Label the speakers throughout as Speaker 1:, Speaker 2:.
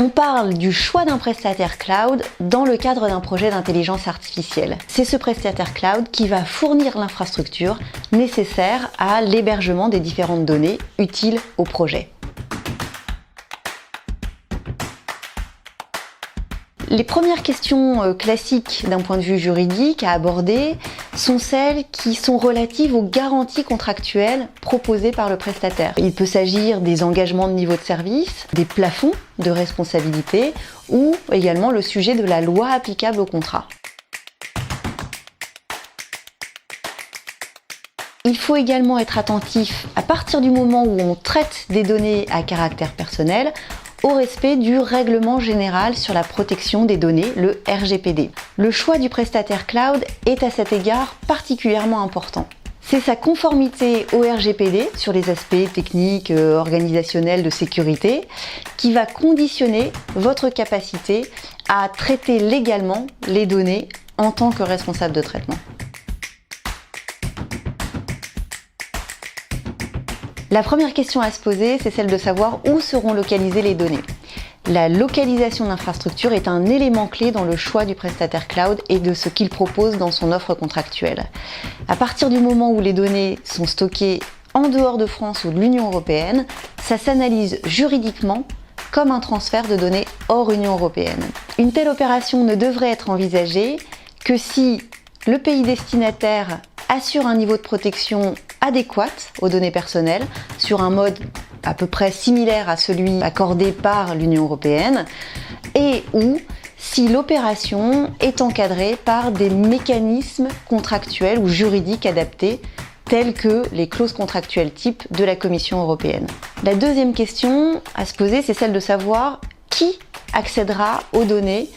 Speaker 1: On parle du choix d'un prestataire cloud dans le cadre d'un projet d'intelligence artificielle. C'est ce prestataire cloud qui va fournir l'infrastructure nécessaire à l'hébergement des différentes données utiles au projet. Les premières questions classiques d'un point de vue juridique à aborder sont celles qui sont relatives aux garanties contractuelles proposées par le prestataire. Il peut s'agir des engagements de niveau de service, des plafonds de responsabilité ou également le sujet de la loi applicable au contrat. Il faut également être attentif à partir du moment où on traite des données à caractère personnel au respect du Règlement général sur la protection des données, le RGPD. Le choix du prestataire cloud est à cet égard particulièrement important. C'est sa conformité au RGPD sur les aspects techniques, organisationnels, de sécurité, qui va conditionner votre capacité à traiter légalement les données en tant que responsable de traitement. La première question à se poser, c'est celle de savoir où seront localisées les données. La localisation d'infrastructures est un élément clé dans le choix du prestataire cloud et de ce qu'il propose dans son offre contractuelle. À partir du moment où les données sont stockées en dehors de France ou de l'Union européenne, ça s'analyse juridiquement comme un transfert de données hors Union européenne. Une telle opération ne devrait être envisagée que si le pays destinataire assure un niveau de protection adéquat aux données personnelles sur un mode à peu près similaire à celui accordé par l'Union européenne et ou si l'opération est encadrée par des mécanismes contractuels ou juridiques adaptés tels que les clauses contractuelles type de la Commission européenne. La deuxième question à se poser, c'est celle de savoir qui accédera aux données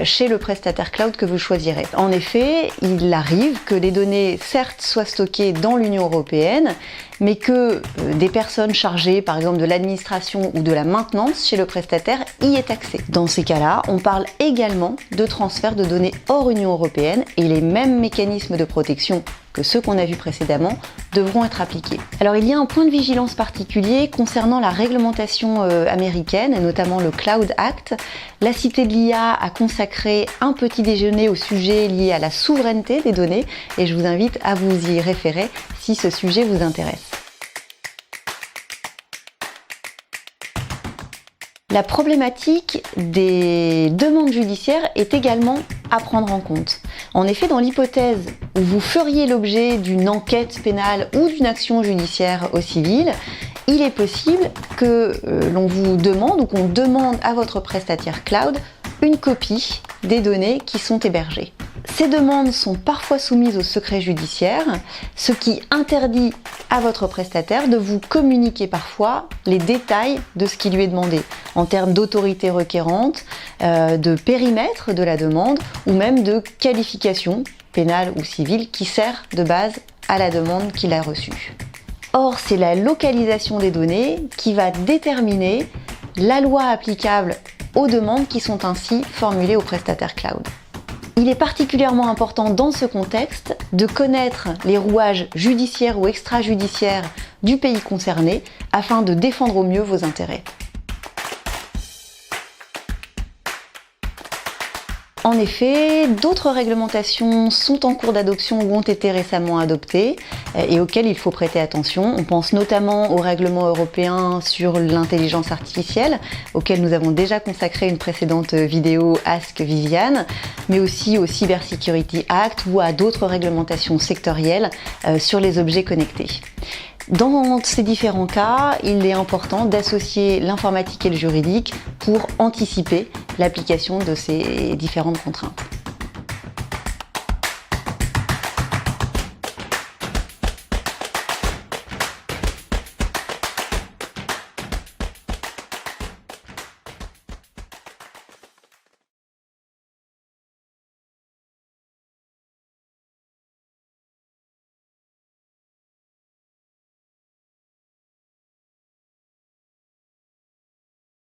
Speaker 1: chez le prestataire cloud que vous choisirez. En effet, il arrive que les données, certes, soient stockées dans l'Union européenne, mais que des personnes chargées, par exemple, de l'administration ou de la maintenance chez le prestataire y aient accès. Dans ces cas-là, on parle également de transfert de données hors Union européenne et les mêmes mécanismes de protection que ceux qu'on a vus précédemment devront être appliqués. Alors il y a un point de vigilance particulier concernant la réglementation américaine, et notamment le Cloud Act. La Cité de l'IA a consacré un petit déjeuner au sujet lié à la souveraineté des données et je vous invite à vous y référer si ce sujet vous intéresse. La problématique des demandes judiciaires est également à prendre en compte. En effet, dans l'hypothèse où vous feriez l'objet d'une enquête pénale ou d'une action judiciaire au civil, il est possible que l'on vous demande ou qu'on demande à votre prestataire cloud une copie des données qui sont hébergées. Ces demandes sont parfois soumises au secret judiciaire, ce qui interdit à votre prestataire de vous communiquer parfois les détails de ce qui lui est demandé, en termes d'autorité requérante, de périmètre de la demande ou même de qualification pénale ou civile qui sert de base à la demande qu'il a reçue. Or, c'est la localisation des données qui va déterminer la loi applicable aux demandes qui sont ainsi formulées au prestataire cloud. Il est particulièrement important dans ce contexte de connaître les rouages judiciaires ou extrajudiciaires du pays concerné afin de défendre au mieux vos intérêts. En effet, d'autres réglementations sont en cours d'adoption ou ont été récemment adoptées et auxquelles il faut prêter attention. On pense notamment au règlement européen sur l'intelligence artificielle, auquel nous avons déjà consacré une précédente vidéo Ask Viviane, mais aussi au Cybersecurity Act ou à d'autres réglementations sectorielles sur les objets connectés. Dans ces différents cas, il est important d'associer l'informatique et le juridique pour anticiper l'application de ces différentes contraintes.